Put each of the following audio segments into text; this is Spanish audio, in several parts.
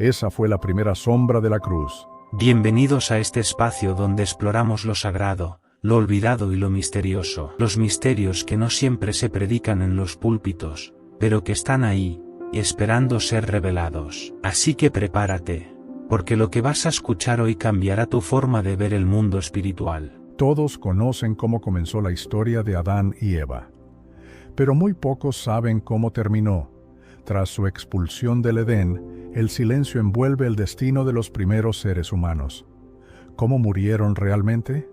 Esa fue la primera sombra de la cruz. Bienvenidos a este espacio donde exploramos lo sagrado, lo olvidado y lo misterioso. Los misterios que no siempre se predican en los púlpitos, pero que están ahí, esperando ser revelados. Así que prepárate, porque lo que vas a escuchar hoy cambiará tu forma de ver el mundo espiritual. Todos conocen cómo comenzó la historia de Adán y Eva, pero muy pocos saben cómo terminó. Tras su expulsión del Edén, el silencio envuelve el destino de los primeros seres humanos. ¿Cómo murieron realmente?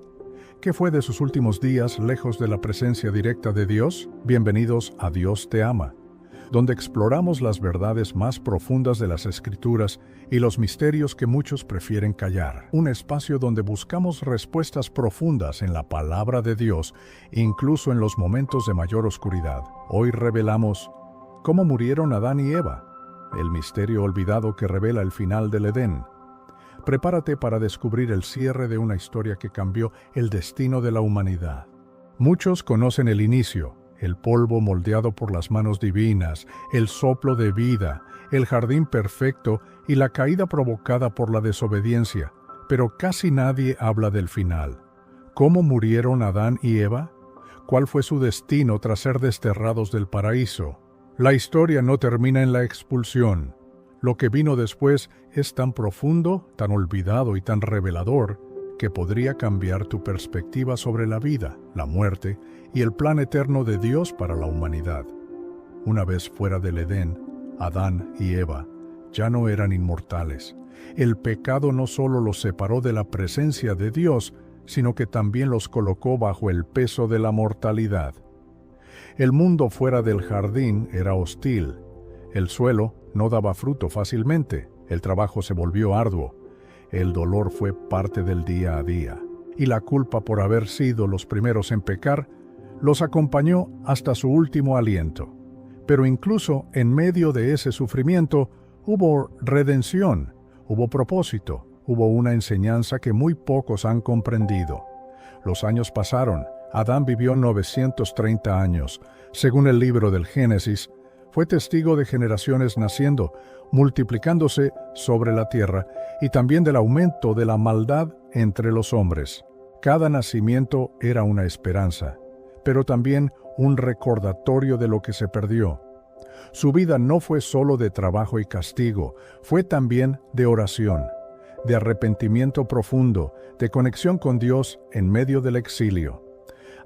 ¿Qué fue de sus últimos días lejos de la presencia directa de Dios? Bienvenidos a Dios te ama, donde exploramos las verdades más profundas de las Escrituras y los misterios que muchos prefieren callar. Un espacio donde buscamos respuestas profundas en la palabra de Dios, incluso en los momentos de mayor oscuridad. Hoy revelamos cómo murieron Adán y Eva, el misterio olvidado que revela el final del Edén. Prepárate para descubrir el cierre de una historia que cambió el destino de la humanidad. Muchos conocen el inicio, el polvo moldeado por las manos divinas, el soplo de vida, el jardín perfecto y la caída provocada por la desobediencia, pero casi nadie habla del final. ¿Cómo murieron Adán y Eva? ¿Cuál fue su destino tras ser desterrados del paraíso? La historia no termina en la expulsión. Lo que vino después es tan profundo, tan olvidado y tan revelador que podría cambiar tu perspectiva sobre la vida, la muerte y el plan eterno de Dios para la humanidad. Una vez fuera del Edén, Adán y Eva ya no eran inmortales. El pecado no solo los separó de la presencia de Dios, sino que también los colocó bajo el peso de la mortalidad. El mundo fuera del jardín era hostil. El suelo no daba fruto fácilmente. El trabajo se volvió arduo. El dolor fue parte del día a día. Y la culpa por haber sido los primeros en pecar los acompañó hasta su último aliento. Pero incluso en medio de ese sufrimiento hubo redención, hubo propósito, hubo una enseñanza que muy pocos han comprendido. Los años pasaron. Adán vivió 930 años. Según el libro del Génesis, fue testigo de generaciones naciendo, multiplicándose sobre la tierra, y también del aumento de la maldad entre los hombres. Cada nacimiento era una esperanza, pero también un recordatorio de lo que se perdió. Su vida no fue solo de trabajo y castigo, fue también de oración, de arrepentimiento profundo, de conexión con Dios en medio del exilio.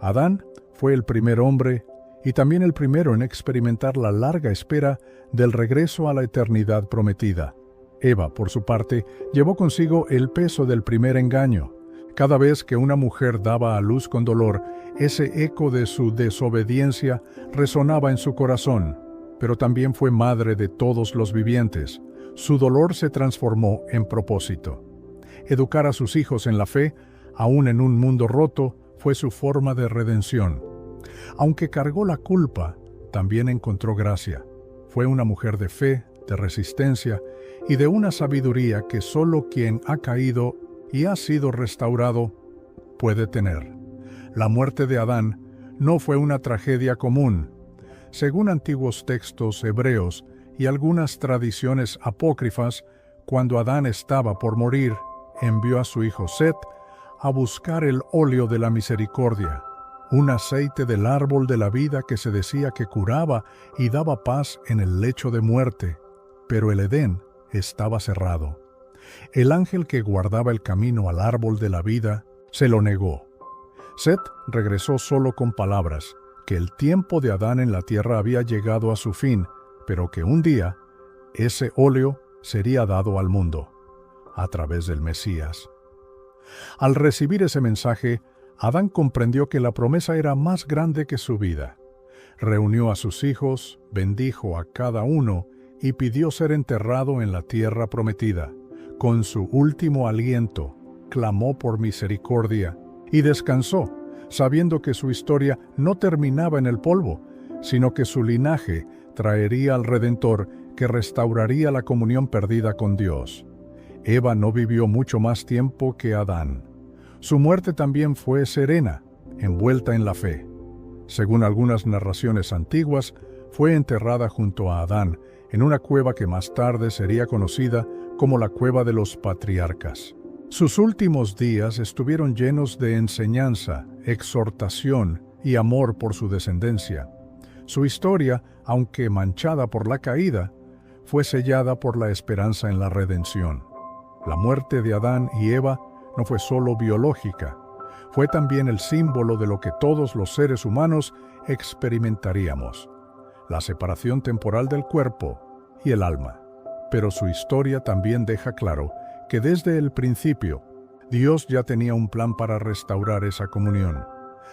Adán fue el primer hombre y también el primero en experimentar la larga espera del regreso a la eternidad prometida. Eva, por su parte, llevó consigo el peso del primer engaño. Cada vez que una mujer daba a luz con dolor, ese eco de su desobediencia resonaba en su corazón, pero también fue madre de todos los vivientes. Su dolor se transformó en propósito. Educar a sus hijos en la fe, aún en un mundo roto, fue su forma de redención. Aunque cargó la culpa, también encontró gracia. Fue una mujer de fe, de resistencia y de una sabiduría que solo quien ha caído y ha sido restaurado puede tener. La muerte de Adán no fue una tragedia común. Según antiguos textos hebreos y algunas tradiciones apócrifas, cuando Adán estaba por morir, envió a su hijo Set a buscar el óleo de la misericordia, un aceite del árbol de la vida que se decía que curaba y daba paz en el lecho de muerte, pero el Edén estaba cerrado. El ángel que guardaba el camino al árbol de la vida se lo negó. Set regresó solo con palabras, que el tiempo de Adán en la tierra había llegado a su fin, pero que un día ese óleo sería dado al mundo, a través del Mesías. Al recibir ese mensaje, Adán comprendió que la promesa era más grande que su vida. Reunió a sus hijos, bendijo a cada uno y pidió ser enterrado en la tierra prometida. Con su último aliento, clamó por misericordia y descansó, sabiendo que su historia no terminaba en el polvo, sino que su linaje traería al Redentor que restauraría la comunión perdida con Dios. Eva no vivió mucho más tiempo que Adán. Su muerte también fue serena, envuelta en la fe. Según algunas narraciones antiguas, fue enterrada junto a Adán en una cueva que más tarde sería conocida como la cueva de los patriarcas. Sus últimos días estuvieron llenos de enseñanza, exhortación y amor por su descendencia. Su historia, aunque manchada por la caída, fue sellada por la esperanza en la redención. La muerte de Adán y Eva no fue solo biológica, fue también el símbolo de lo que todos los seres humanos experimentaríamos: la separación temporal del cuerpo y el alma. Pero su historia también deja claro que desde el principio, Dios ya tenía un plan para restaurar esa comunión.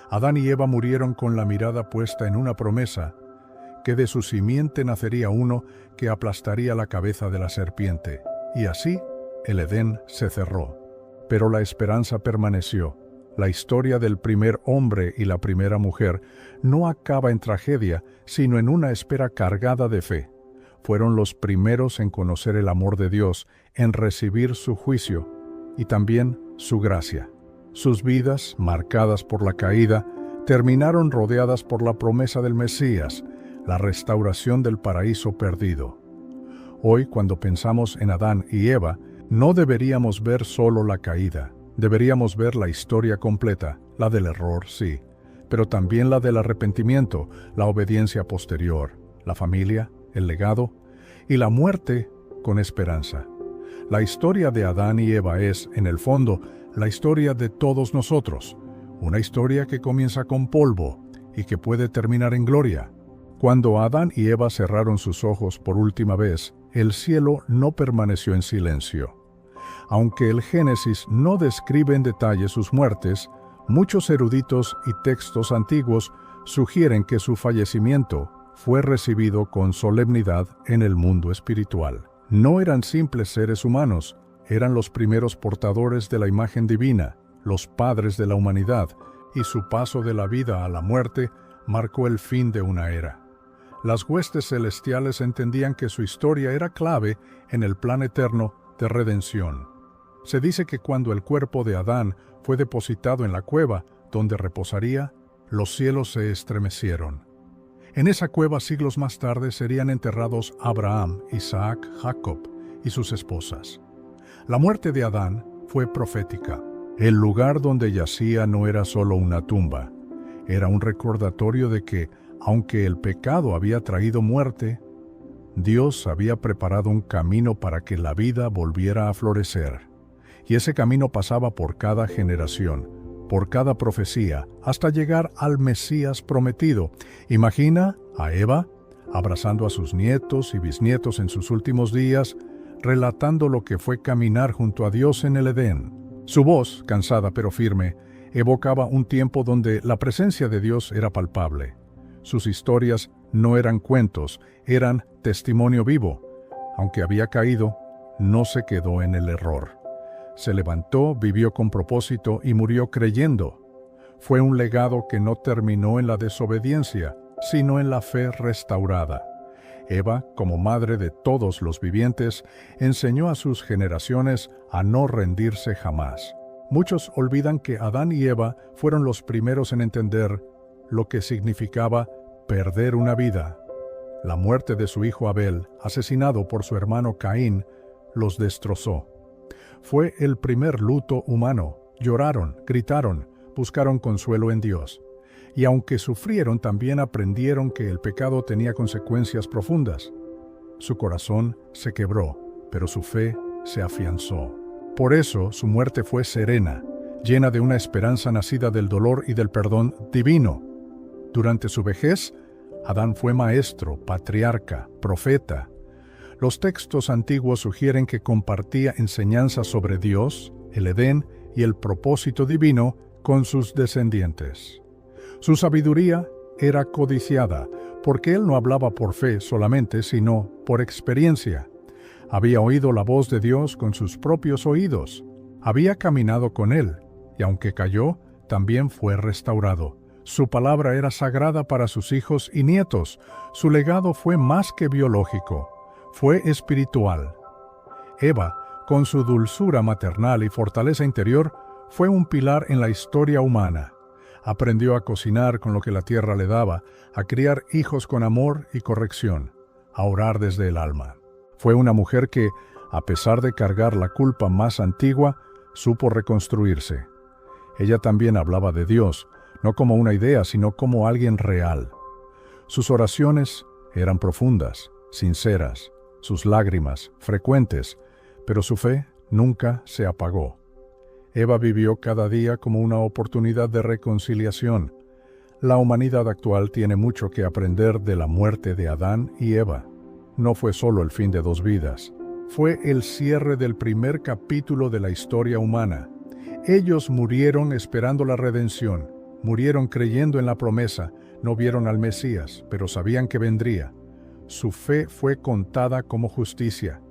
Adán y Eva murieron con la mirada puesta en una promesa, que de su simiente nacería uno que aplastaría la cabeza de la serpiente, y así el Edén se cerró. Pero la esperanza permaneció. La historia del primer hombre y la primera mujer no acaba en tragedia, sino en una espera cargada de fe. Fueron los primeros en conocer el amor de Dios, en recibir su juicio y también su gracia. Sus vidas, marcadas por la caída, terminaron rodeadas por la promesa del Mesías, la restauración del paraíso perdido. Hoy, cuando pensamos en Adán y Eva, no deberíamos ver solo la caída. Deberíamos ver la historia completa, la del error, sí, pero también la del arrepentimiento, la obediencia posterior, la familia, el legado y la muerte con esperanza. La historia de Adán y Eva es, en el fondo, la historia de todos nosotros, una historia que comienza con polvo y que puede terminar en gloria. Cuando Adán y Eva cerraron sus ojos por última vez, el cielo no permaneció en silencio. Aunque el Génesis no describe en detalle sus muertes, muchos eruditos y textos antiguos sugieren que su fallecimiento fue recibido con solemnidad en el mundo espiritual. No eran simples seres humanos, eran los primeros portadores de la imagen divina, los padres de la humanidad, y su paso de la vida a la muerte marcó el fin de una era. Las huestes celestiales entendían que su historia era clave en el plan eterno de redención. Se dice que cuando el cuerpo de Adán fue depositado en la cueva donde reposaría, los cielos se estremecieron. En esa cueva siglos más tarde serían enterrados Abraham, Isaac, Jacob y sus esposas. La muerte de Adán fue profética. El lugar donde yacía no era solo una tumba, era un recordatorio de que, aunque el pecado había traído muerte, Dios había preparado un camino para que la vida volviera a florecer. Y ese camino pasaba por cada generación, por cada profecía, hasta llegar al Mesías prometido. Imagina a Eva abrazando a sus nietos y bisnietos en sus últimos días, relatando lo que fue caminar junto a Dios en el Edén. Su voz, cansada pero firme, evocaba un tiempo donde la presencia de Dios era palpable. Sus historias no eran cuentos, eran testimonio vivo. Aunque había caído, no se quedó en el error. Se levantó, vivió con propósito y murió creyendo. Fue un legado que no terminó en la desobediencia, sino en la fe restaurada. Eva, como madre de todos los vivientes, enseñó a sus generaciones a no rendirse jamás. Muchos olvidan que Adán y Eva fueron los primeros en entender lo que significaba perder una vida. La muerte de su hijo Abel, asesinado por su hermano Caín, los destrozó. Fue el primer luto humano. Lloraron, gritaron, buscaron consuelo en Dios. Y aunque sufrieron, también aprendieron que el pecado tenía consecuencias profundas. Su corazón se quebró, pero su fe se afianzó. Por eso su muerte fue serena, llena de una esperanza nacida del dolor y del perdón divino. Durante su vejez, Adán fue maestro, patriarca, profeta. Los textos antiguos sugieren que compartía enseñanzas sobre Dios, el Edén y el propósito divino con sus descendientes. Su sabiduría era codiciada, porque él no hablaba por fe solamente, sino por experiencia. Había oído la voz de Dios con sus propios oídos. Había caminado con él, y aunque cayó, también fue restaurado. Su palabra era sagrada para sus hijos y nietos. Su legado fue más que biológico, fue espiritual. Eva, con su dulzura maternal y fortaleza interior, fue un pilar en la historia humana. Aprendió a cocinar con lo que la tierra le daba, a criar hijos con amor y corrección, a orar desde el alma. Fue una mujer que, A pesar de cargar la culpa más antigua, supo reconstruirse. Ella también hablaba de Dios, no como una idea, sino como alguien real. Sus oraciones eran profundas, sinceras, sus lágrimas frecuentes, pero su fe nunca se apagó. Eva vivió cada día como una oportunidad de reconciliación. La humanidad actual tiene mucho que aprender de la muerte de Adán y Eva. No fue solo el fin de dos vidas, fue el cierre del primer capítulo de la historia humana. Ellos murieron esperando la redención, murieron creyendo en la promesa, no vieron al Mesías, pero sabían que vendría. Su fe fue contada como justicia.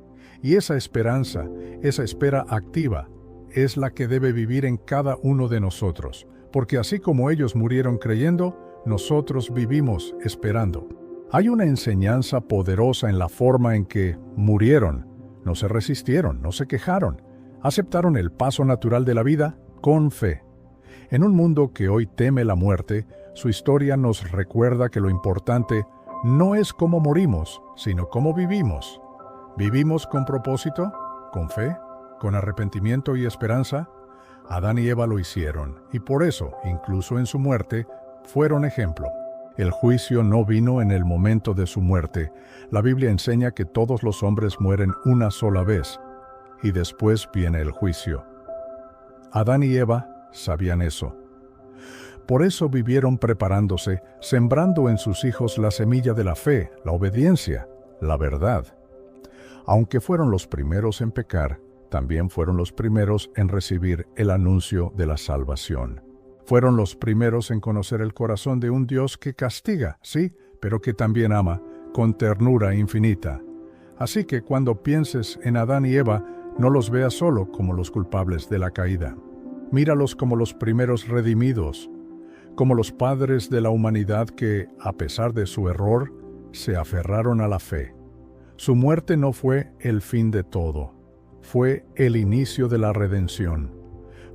Y esa esperanza, esa espera activa, es la que debe vivir en cada uno de nosotros, porque así como ellos murieron creyendo, nosotros vivimos esperando. Hay una enseñanza poderosa en la forma en que murieron. No se resistieron, no se quejaron, aceptaron el paso natural de la vida con fe. En un mundo que hoy teme la muerte, su historia nos recuerda que lo importante no es cómo morimos, sino cómo vivimos. ¿Vivimos con propósito, con fe, con arrepentimiento y esperanza? Adán y Eva lo hicieron, y por eso, incluso en su muerte, fueron ejemplo. El juicio no vino en el momento de su muerte. La Biblia enseña que todos los hombres mueren una sola vez, y después viene el juicio. Adán y Eva sabían eso. Por eso vivieron preparándose, sembrando en sus hijos la semilla de la fe, la obediencia, la verdad. Aunque fueron los primeros en pecar, también fueron los primeros en recibir el anuncio de la salvación. Fueron los primeros en conocer el corazón de un Dios que castiga, sí, pero que también ama, con ternura infinita. Así que cuando pienses en Adán y Eva, no los veas solo como los culpables de la caída. Míralos como los primeros redimidos, como los padres de la humanidad que, a pesar de su error, se aferraron a la fe. Su muerte no fue el fin de todo, fue el inicio de la redención,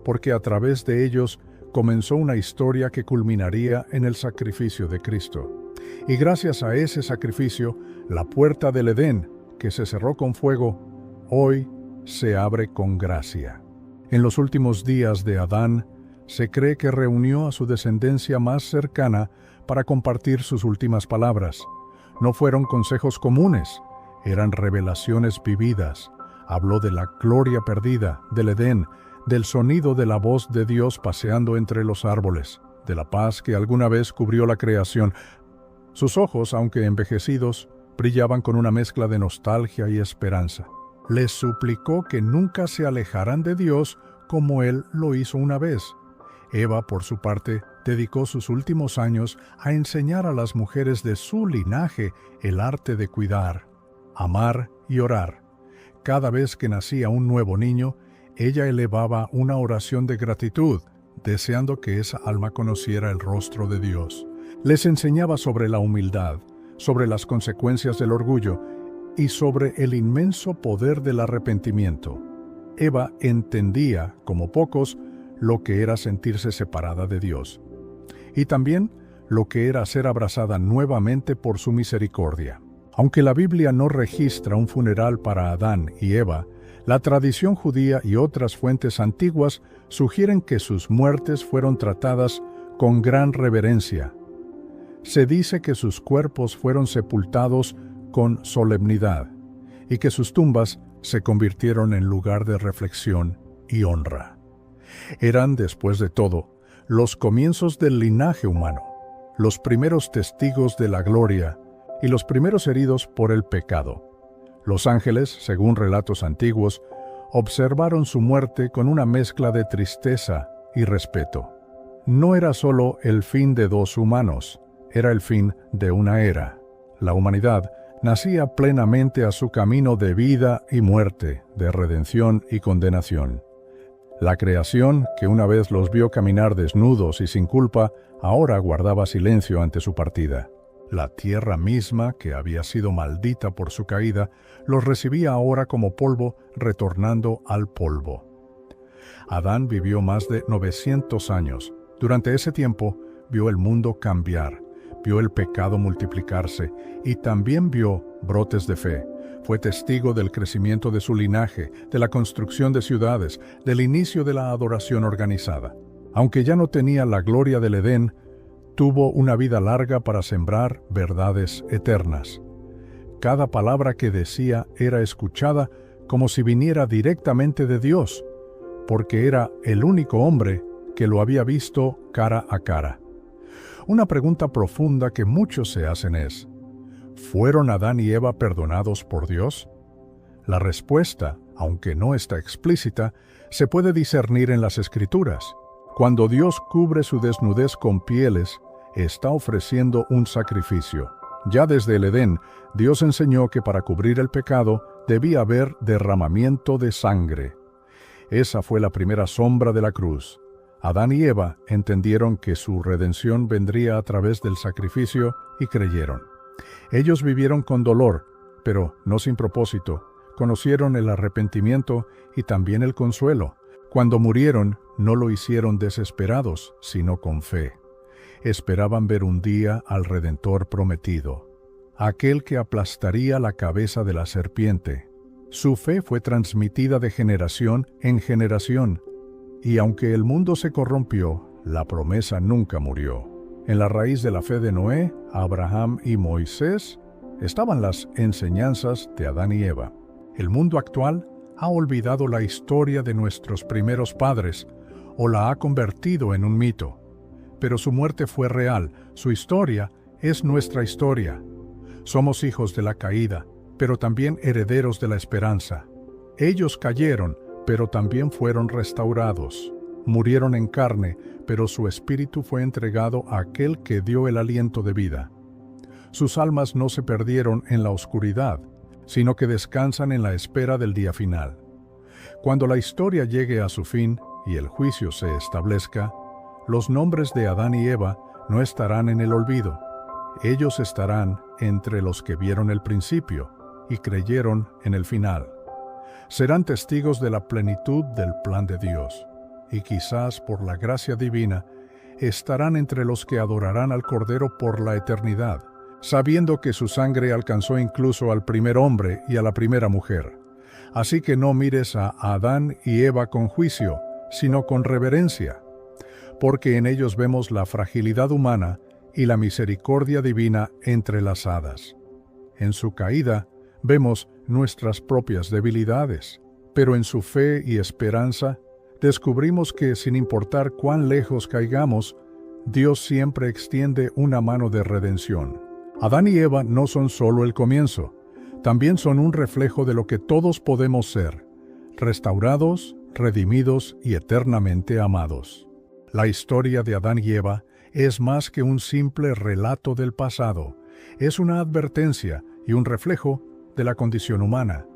porque a través de ellos comenzó una historia que culminaría en el sacrificio de Cristo. Y gracias a ese sacrificio, la puerta del Edén, que se cerró con fuego, hoy se abre con gracia. En los últimos días de Adán, se cree que reunió a su descendencia más cercana para compartir sus últimas palabras. No fueron consejos comunes, eran revelaciones vividas. Habló de la gloria perdida, del Edén, del sonido de la voz de Dios paseando entre los árboles, de la paz que alguna vez cubrió la creación. Sus ojos, aunque envejecidos, brillaban con una mezcla de nostalgia y esperanza. Les suplicó que nunca se alejaran de Dios como Él lo hizo una vez. Eva, por su parte, dedicó sus últimos años a enseñar a las mujeres de su linaje el arte de cuidar, amar y orar. Cada vez que nacía un nuevo niño, ella elevaba una oración de gratitud, deseando que esa alma conociera el rostro de Dios. Les enseñaba sobre la humildad, sobre las consecuencias del orgullo y sobre el inmenso poder del arrepentimiento. Eva entendía, como pocos, lo que era sentirse separada de Dios, y también lo que era ser abrazada nuevamente por su misericordia. Aunque la Biblia no registra un funeral para Adán y Eva, la tradición judía y otras fuentes antiguas sugieren que sus muertes fueron tratadas con gran reverencia. Se dice que sus cuerpos fueron sepultados con solemnidad y que sus tumbas se convirtieron en lugar de reflexión y honra. Eran, después de todo, los comienzos del linaje humano, los primeros testigos de la gloria y los primeros heridos por el pecado. Los ángeles, según relatos antiguos, observaron su muerte con una mezcla de tristeza y respeto. No era solo el fin de dos humanos, era el fin de una era. La humanidad nacía plenamente a su camino de vida y muerte, de redención y condenación. La creación, que una vez los vio caminar desnudos y sin culpa, ahora guardaba silencio ante su partida. La tierra misma, que había sido maldita por su caída, los recibía ahora como polvo, retornando al polvo. Adán vivió más de 900 años. Durante ese tiempo, vio el mundo cambiar, vio el pecado multiplicarse y también vio brotes de fe, Fue testigo del crecimiento de su linaje, de la construcción de ciudades, del inicio de la adoración organizada. Aunque ya no tenía la gloria del Edén, tuvo una vida larga para sembrar verdades eternas. Cada palabra que decía era escuchada como si viniera directamente de Dios, porque era el único hombre que lo había visto cara a cara. Una pregunta profunda que muchos se hacen es: ¿fueron Adán y Eva perdonados por Dios? La respuesta, aunque no está explícita, se puede discernir en las Escrituras. Cuando Dios cubre su desnudez con pieles, está ofreciendo un sacrificio. Ya desde el Edén, Dios enseñó que para cubrir el pecado debía haber derramamiento de sangre. Esa fue la primera sombra de la cruz. Adán y Eva entendieron que su redención vendría a través del sacrificio y creyeron. Ellos vivieron con dolor, pero no sin propósito. Conocieron el arrepentimiento y también el consuelo. Cuando murieron, no lo hicieron desesperados, sino con fe. Esperaban ver un día al Redentor prometido, aquel que aplastaría la cabeza de la serpiente. Su fe fue transmitida de generación en generación, y aunque el mundo se corrompió, la promesa nunca murió. En la raíz de la fe de Noé, Abraham y Moisés estaban las enseñanzas de Adán y Eva. El mundo actual ha olvidado la historia de nuestros primeros padres o la ha convertido en un mito. Pero su muerte fue real, su historia es nuestra historia. Somos hijos de la caída, pero también herederos de la esperanza. Ellos cayeron, pero también fueron restaurados. Murieron en carne, pero su espíritu fue entregado a aquel que dio el aliento de vida. Sus almas no se perdieron en la oscuridad, sino que descansan en la espera del día final. Cuando la historia llegue a su fin y el juicio se establezca, los nombres de Adán y Eva no estarán en el olvido. Ellos estarán entre los que vieron el principio y creyeron en el final. Serán testigos de la plenitud del plan de Dios, y quizás por la gracia divina estarán entre los que adorarán al Cordero por la eternidad, sabiendo que su sangre alcanzó incluso al primer hombre y a la primera mujer. Así que no mires a Adán y Eva con juicio, sino con reverencia, porque en ellos vemos la fragilidad humana y la misericordia divina entrelazadas. En su caída vemos nuestras propias debilidades, pero en su fe y esperanza descubrimos que, sin importar cuán lejos caigamos, Dios siempre extiende una mano de redención. Adán y Eva no son solo el comienzo, también son un reflejo de lo que todos podemos ser: restaurados, redimidos y eternamente amados. La historia de Adán y Eva es más que un simple relato del pasado, es una advertencia y un reflejo de la condición humana.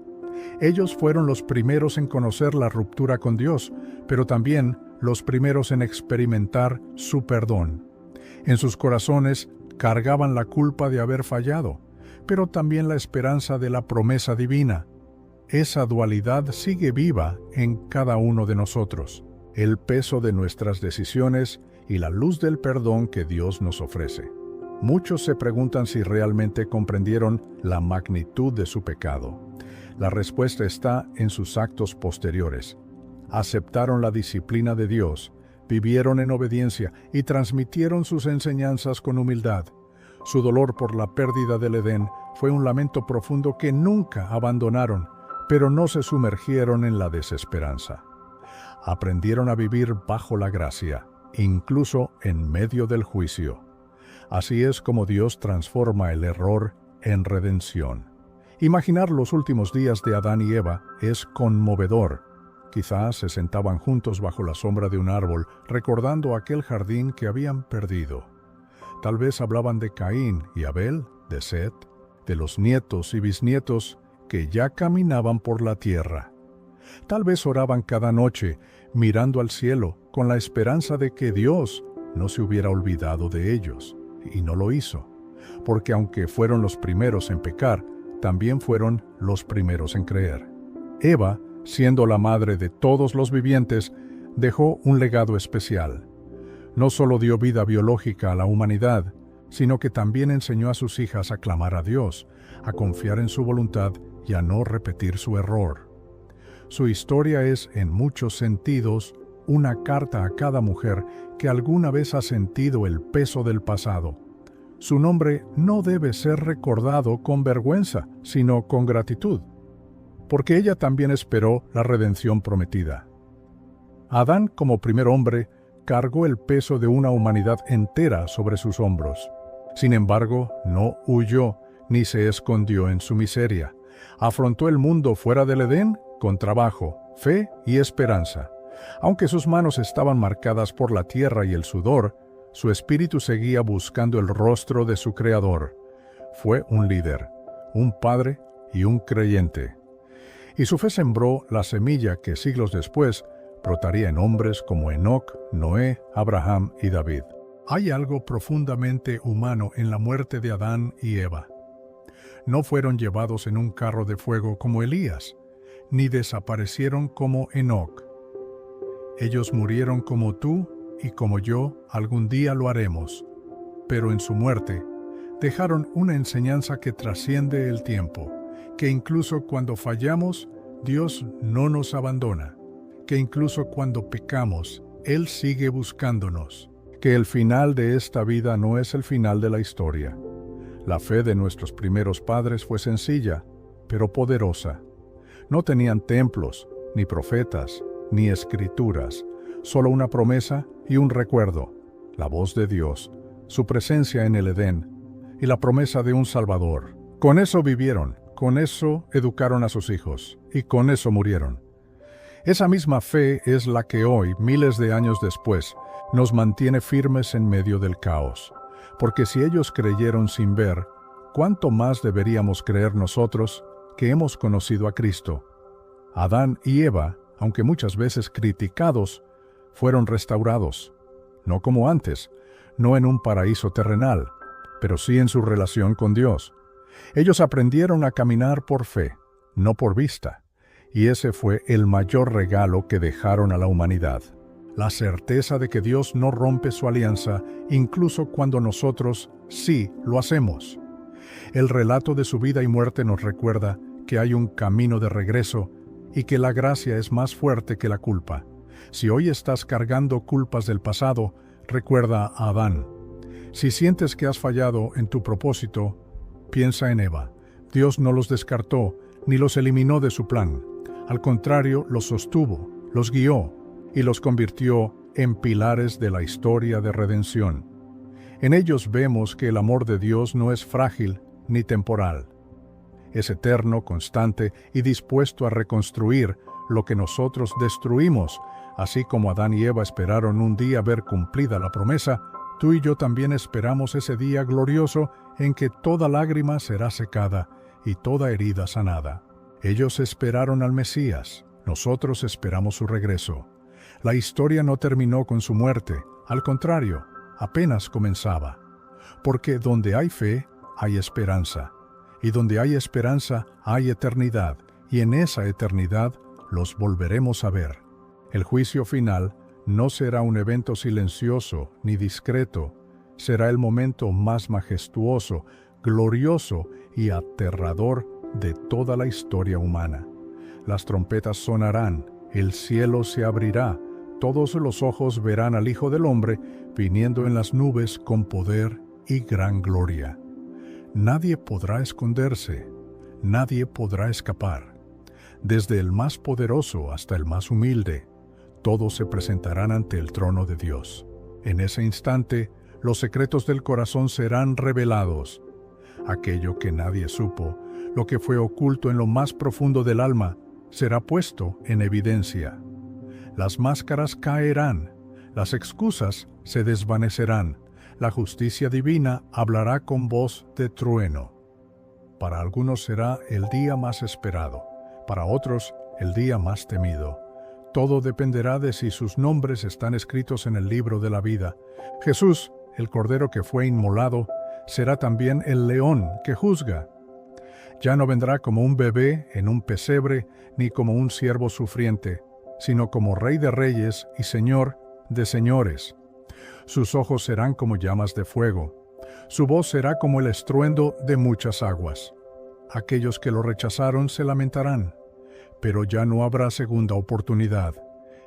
Ellos fueron los primeros en conocer la ruptura con Dios, pero también los primeros en experimentar su perdón. En sus corazones cargaban la culpa de haber fallado, pero también la esperanza de la promesa divina. Esa dualidad sigue viva en cada uno de nosotros, el peso de nuestras decisiones y la luz del perdón que Dios nos ofrece. Muchos se preguntan si realmente comprendieron la magnitud de su pecado. La respuesta está en sus actos posteriores. Aceptaron la disciplina de Dios, vivieron en obediencia y transmitieron sus enseñanzas con humildad. Su dolor por la pérdida del Edén fue un lamento profundo que nunca abandonaron, pero no se sumergieron en la desesperanza. Aprendieron a vivir bajo la gracia, incluso en medio del juicio. Así es como Dios transforma el error en redención. Imaginar los últimos días de Adán y Eva es conmovedor. Quizás se sentaban juntos bajo la sombra de un árbol, recordando aquel jardín que habían perdido. Tal vez hablaban de Caín y Abel, de Set, de los nietos y bisnietos que ya caminaban por la tierra. Tal vez oraban cada noche, mirando al cielo, con la esperanza de que Dios no se hubiera olvidado de ellos. Y no lo hizo, porque aunque fueron los primeros en pecar, también fueron los primeros en creer. Eva, siendo la madre de todos los vivientes, dejó un legado especial. No solo dio vida biológica a la humanidad, sino que también enseñó a sus hijas a clamar a Dios, a confiar en su voluntad y a no repetir su error. Su historia es, en muchos sentidos, una carta a cada mujer que alguna vez ha sentido el peso del pasado. Su nombre no debe ser recordado con vergüenza, sino con gratitud, porque ella también esperó la redención prometida. Adán, como primer hombre, cargó el peso de una humanidad entera sobre sus hombros. Sin embargo, no huyó ni se escondió en su miseria. Afrontó el mundo fuera del Edén con trabajo, fe y esperanza. Aunque sus manos estaban marcadas por la tierra y el sudor, su espíritu seguía buscando el rostro de su Creador. Fue un líder, un padre y un creyente. Y su fe sembró la semilla que siglos después brotaría en hombres como Enoc, Noé, Abraham y David. Hay algo profundamente humano en la muerte de Adán y Eva. No fueron llevados en un carro de fuego como Elías, ni desaparecieron como Enoc. Ellos murieron como tú y como yo algún día lo haremos, pero en su muerte dejaron una enseñanza que trasciende el tiempo, que incluso cuando fallamos, Dios no nos abandona, que incluso cuando pecamos, Él sigue buscándonos, que el final de esta vida no es el final de la historia. La fe de nuestros primeros padres fue sencilla, pero poderosa. No tenían templos, ni profetas, ni escrituras, solo una promesa y un recuerdo, la voz de Dios, su presencia en el Edén y la promesa de un Salvador. Con eso vivieron, con eso educaron a sus hijos y con eso murieron. Esa misma fe es la que hoy, miles de años después, nos mantiene firmes en medio del caos. Porque si ellos creyeron sin ver, ¿cuánto más deberíamos creer nosotros que hemos conocido a Cristo? Adán y Eva, aunque muchas veces criticados, fueron restaurados, no como antes, no en un paraíso terrenal, pero sí en su relación con Dios. Ellos aprendieron a caminar por fe, no por vista, y ese fue el mayor regalo que dejaron a la humanidad. La certeza de que Dios no rompe su alianza, incluso cuando nosotros sí lo hacemos. El relato de su vida y muerte nos recuerda que hay un camino de regreso y que la gracia es más fuerte que la culpa. Si hoy estás cargando culpas del pasado, recuerda a Adán. Si sientes que has fallado en tu propósito, piensa en Eva. Dios no los descartó ni los eliminó de su plan. Al contrario, los sostuvo, los guió y los convirtió en pilares de la historia de redención. En ellos vemos que el amor de Dios no es frágil ni temporal. Es eterno, constante y dispuesto a reconstruir lo que nosotros destruimos. Así como Adán y Eva esperaron un día ver cumplida la promesa, tú y yo también esperamos ese día glorioso en que toda lágrima será secada y toda herida sanada. Ellos esperaron al Mesías, nosotros esperamos su regreso. La historia no terminó con su muerte, al contrario, apenas comenzaba. Porque donde hay fe, hay esperanza. Y donde hay esperanza, hay eternidad. Y en esa eternidad los volveremos a ver. El juicio final no será un evento silencioso ni discreto. Será el momento más majestuoso, glorioso y aterrador de toda la historia humana. Las trompetas sonarán, el cielo se abrirá, todos los ojos verán al Hijo del Hombre viniendo en las nubes con poder y gran gloria. Nadie podrá esconderse, nadie podrá escapar. Desde el más poderoso hasta el más humilde, todos se presentarán ante el trono de Dios. En ese instante, los secretos del corazón serán revelados. Aquello que nadie supo, lo que fue oculto en lo más profundo del alma, será puesto en evidencia. Las máscaras caerán, las excusas se desvanecerán, la justicia divina hablará con voz de trueno. Para algunos será el día más esperado, para otros el día más temido. Todo dependerá de si sus nombres están escritos en el libro de la vida. Jesús, el Cordero que fue inmolado, será también el león que juzga. Ya no vendrá como un bebé en un pesebre, ni como un siervo sufriente, sino como Rey de reyes y Señor de señores. Sus ojos serán como llamas de fuego, su voz será como el estruendo de muchas aguas. Aquellos que lo rechazaron se lamentarán, pero ya no habrá segunda oportunidad.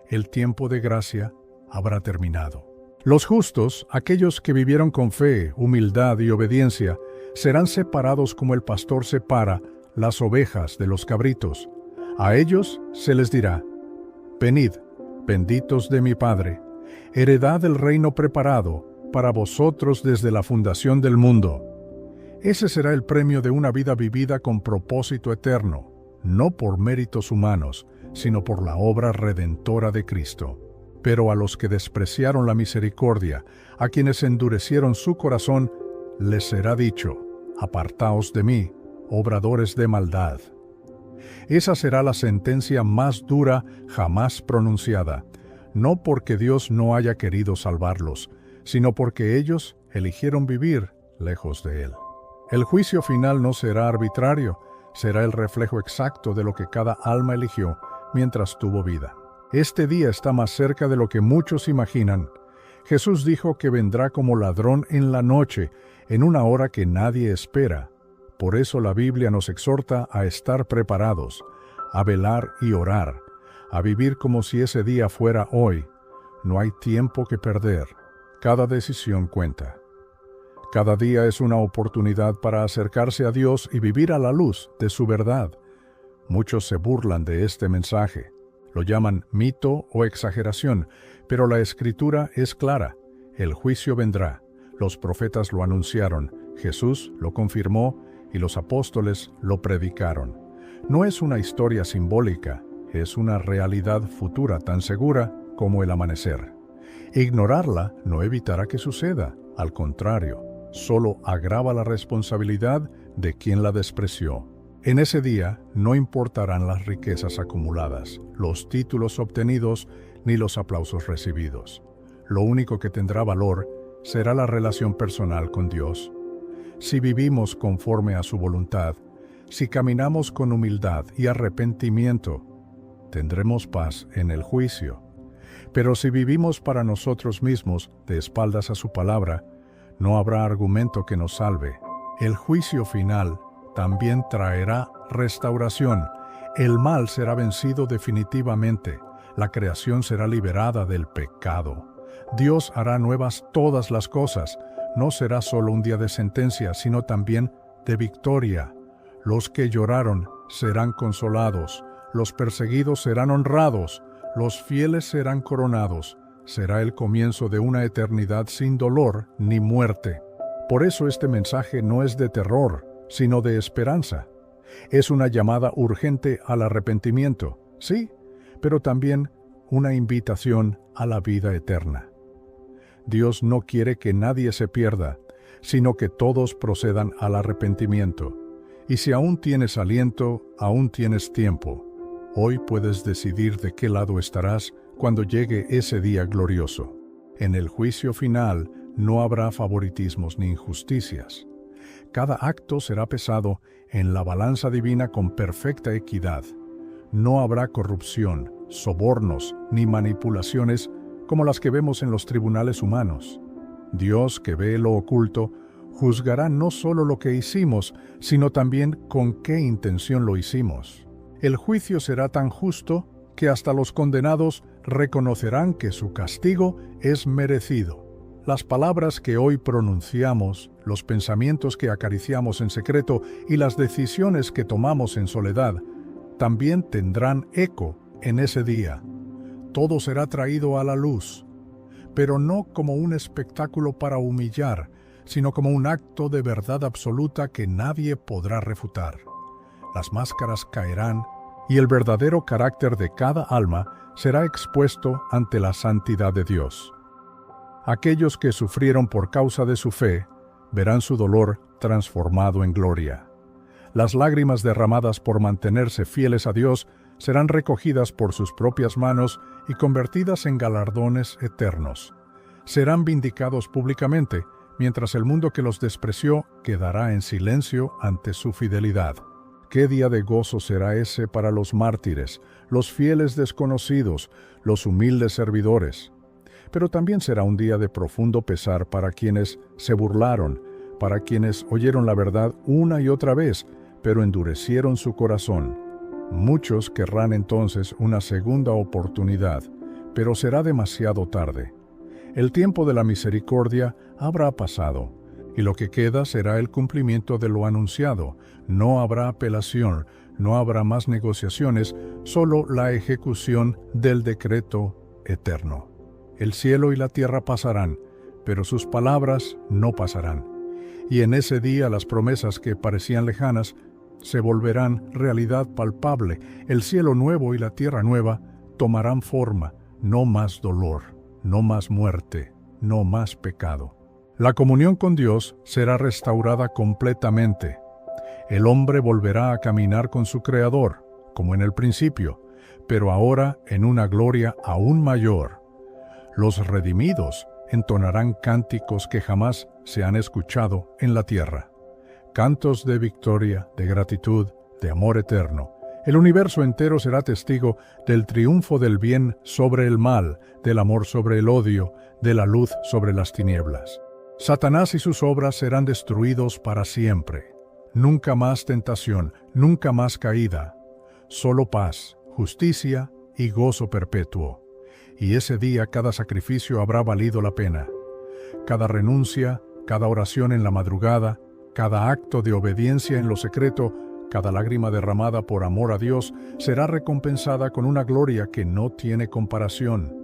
El tiempo de gracia habrá terminado. Los justos, aquellos que vivieron con fe, humildad y obediencia, serán separados como el pastor separa las ovejas de los cabritos. A ellos se les dirá: venid, benditos de mi Padre, heredad del reino preparado para vosotros desde la fundación del mundo. Ese será el premio de una vida vivida con propósito eterno, no por méritos humanos, sino por la obra redentora de Cristo. Pero a los que despreciaron la misericordia, a quienes endurecieron su corazón, les será dicho: apartaos de mí, obradores de maldad. Esa será la sentencia más dura jamás pronunciada, no porque Dios no haya querido salvarlos, sino porque ellos eligieron vivir lejos de Él. El juicio final no será arbitrario, será el reflejo exacto de lo que cada alma eligió mientras tuvo vida. Este día está más cerca de lo que muchos imaginan. Jesús dijo que vendrá como ladrón en la noche, en una hora que nadie espera. Por eso la Biblia nos exhorta a estar preparados, a velar y orar, a vivir como si ese día fuera hoy. No hay tiempo que perder. Cada decisión cuenta. Cada día es una oportunidad para acercarse a Dios y vivir a la luz de su verdad. Muchos se burlan de este mensaje. Lo llaman mito o exageración, pero la Escritura es clara. El juicio vendrá. Los profetas lo anunciaron, Jesús lo confirmó y los apóstoles lo predicaron. No es una historia simbólica, es una realidad futura tan segura como el amanecer. Ignorarla no evitará que suceda, al contrario, solo agrava la responsabilidad de quien la despreció. En ese día no importarán las riquezas acumuladas, los títulos obtenidos ni los aplausos recibidos. Lo único que tendrá valor será la relación personal con Dios. Si vivimos conforme a su voluntad, si caminamos con humildad y arrepentimiento, tendremos paz en el juicio. Pero si vivimos para nosotros mismos, de espaldas a su palabra, no habrá argumento que nos salve. El juicio final también traerá restauración. El mal será vencido definitivamente. La creación será liberada del pecado. Dios hará nuevas todas las cosas. No será solo un día de sentencia, sino también de victoria. Los que lloraron serán consolados. Los perseguidos serán honrados. Los fieles serán coronados. Será el comienzo de una eternidad sin dolor ni muerte. Por eso este mensaje no es de terror, sino de esperanza. Es una llamada urgente al arrepentimiento, sí, pero también una invitación a la vida eterna. Dios no quiere que nadie se pierda, sino que todos procedan al arrepentimiento. Y si aún tienes aliento, aún tienes tiempo. Hoy puedes decidir de qué lado estarás cuando llegue ese día glorioso. En el juicio final no habrá favoritismos ni injusticias. Cada acto será pesado en la balanza divina con perfecta equidad. No habrá corrupción, sobornos ni manipulaciones como las que vemos en los tribunales humanos. Dios, que ve lo oculto, juzgará no solo lo que hicimos, sino también con qué intención lo hicimos. El juicio será tan justo que hasta los condenados reconocerán que su castigo es merecido. Las palabras que hoy pronunciamos, los pensamientos que acariciamos en secreto y las decisiones que tomamos en soledad, también tendrán eco en ese día. Todo será traído a la luz, pero no como un espectáculo para humillar, sino como un acto de verdad absoluta que nadie podrá refutar. Las máscaras caerán y el verdadero carácter de cada alma será expuesto ante la santidad de Dios. Aquellos que sufrieron por causa de su fe verán su dolor transformado en gloria. Las lágrimas derramadas por mantenerse fieles a Dios serán recogidas por sus propias manos y convertidas en galardones eternos. Serán vindicados públicamente, mientras el mundo que los despreció quedará en silencio ante su fidelidad. ¿Qué día de gozo será ese para los mártires, los fieles desconocidos, los humildes servidores? Pero también será un día de profundo pesar para quienes se burlaron, para quienes oyeron la verdad una y otra vez, pero endurecieron su corazón. Muchos querrán entonces una segunda oportunidad, pero será demasiado tarde. El tiempo de la misericordia habrá pasado, y lo que queda será el cumplimiento de lo anunciado. No habrá apelación, no habrá más negociaciones, solo la ejecución del decreto eterno. El cielo y la tierra pasarán, pero sus palabras no pasarán. Y en ese día las promesas que parecían lejanas se volverán realidad palpable. El cielo nuevo y la tierra nueva tomarán forma. No más dolor, no más muerte, no más pecado. La comunión con Dios será restaurada completamente. El hombre volverá a caminar con su Creador, como en el principio, pero ahora en una gloria aún mayor. Los redimidos entonarán cánticos que jamás se han escuchado en la tierra. Cantos de victoria, de gratitud, de amor eterno. El universo entero será testigo del triunfo del bien sobre el mal, del amor sobre el odio, de la luz sobre las tinieblas. Satanás y sus obras serán destruidos para siempre. Nunca más tentación, nunca más caída. Solo paz, justicia y gozo perpetuo. Y ese día cada sacrificio habrá valido la pena. Cada renuncia, cada oración en la madrugada, cada acto de obediencia en lo secreto, cada lágrima derramada por amor a Dios será recompensada con una gloria que no tiene comparación.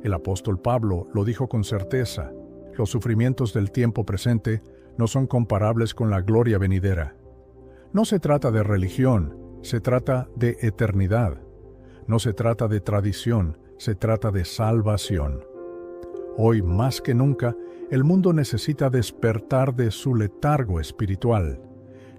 El apóstol Pablo lo dijo con certeza: los sufrimientos del tiempo presente no son comparables con la gloria venidera. No se trata de religión, se trata de eternidad. No se trata de tradición, se trata de salvación. Hoy más que nunca, el mundo necesita despertar de su letargo espiritual.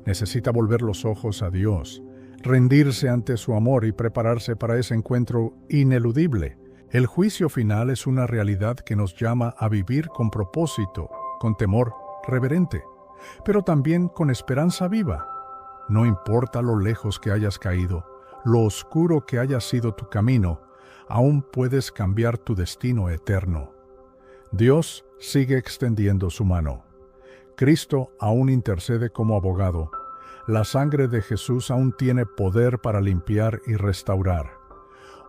Necesita volver los ojos a Dios, rendirse ante su amor y prepararse para ese encuentro ineludible. El juicio final es una realidad que nos llama a vivir con propósito, con temor reverente, pero también con esperanza viva. No importa lo lejos que hayas caído, lo oscuro que haya sido tu camino, aún puedes cambiar tu destino eterno. Dios sigue extendiendo su mano. Cristo aún intercede como abogado. La sangre de Jesús aún tiene poder para limpiar y restaurar.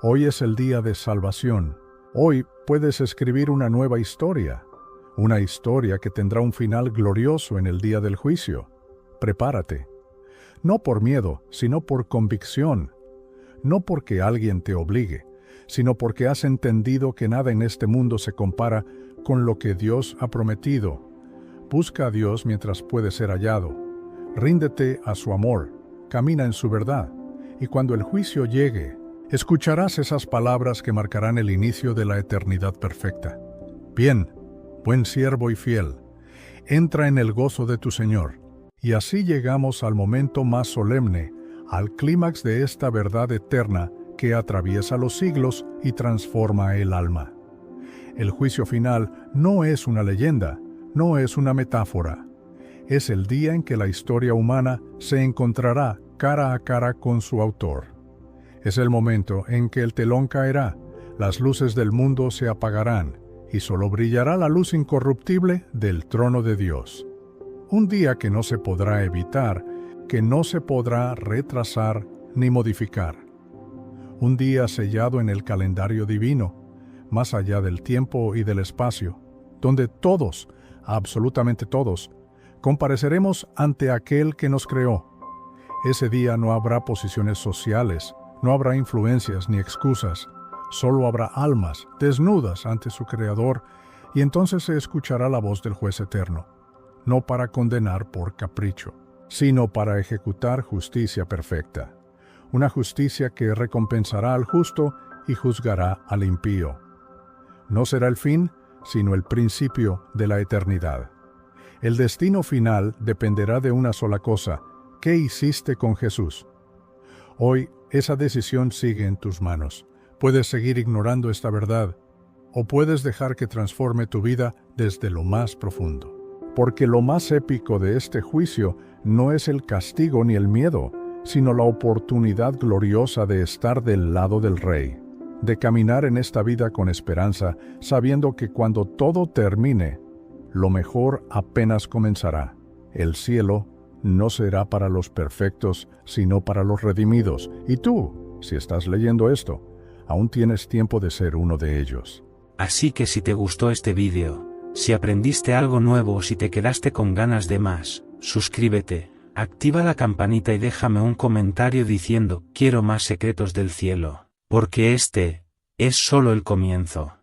Hoy es el día de salvación. Hoy puedes escribir una nueva historia. Una historia que tendrá un final glorioso en el día del juicio. Prepárate. No por miedo, sino por convicción. No porque alguien te obligue, sino porque has entendido que nada en este mundo se compara con lo que Dios ha prometido. Busca a Dios mientras puede ser hallado. Ríndete a su amor, camina en su verdad, y cuando el juicio llegue, escucharás esas palabras que marcarán el inicio de la eternidad perfecta. Bien, buen siervo y fiel, entra en el gozo de tu Señor. Y así llegamos al momento más solemne, al clímax de esta verdad eterna que atraviesa los siglos y transforma el alma. El juicio final no es una leyenda, no es una metáfora. Es el día en que la historia humana se encontrará cara a cara con su autor. Es el momento en que el telón caerá, las luces del mundo se apagarán y solo brillará la luz incorruptible del trono de Dios. Un día que no se podrá evitar, que no se podrá retrasar ni modificar. Un día sellado en el calendario divino, más allá del tiempo y del espacio, donde todos, absolutamente todos, compareceremos ante aquel que nos creó. Ese día no habrá posiciones sociales, no habrá influencias ni excusas, solo habrá almas desnudas ante su Creador, y entonces se escuchará la voz del Juez eterno, no para condenar por capricho, sino para ejecutar justicia perfecta, una justicia que recompensará al justo y juzgará al impío. No será el fin, sino el principio de la eternidad. El destino final dependerá de una sola cosa: ¿qué hiciste con Jesús? Hoy esa decisión sigue en tus manos. Puedes seguir ignorando esta verdad, o puedes dejar que transforme tu vida desde lo más profundo. Porque lo más épico de este juicio no es el castigo ni el miedo, sino la oportunidad gloriosa de estar del lado del Rey, de caminar en esta vida con esperanza, sabiendo que cuando todo termine, lo mejor apenas comenzará. El cielo no será para los perfectos, sino para los redimidos. Y tú, si estás leyendo esto, aún tienes tiempo de ser uno de ellos. Así que si te gustó este vídeo, si aprendiste algo nuevo o si te quedaste con ganas de más, suscríbete, activa la campanita y déjame un comentario diciendo: quiero más secretos del cielo, porque este es solo el comienzo.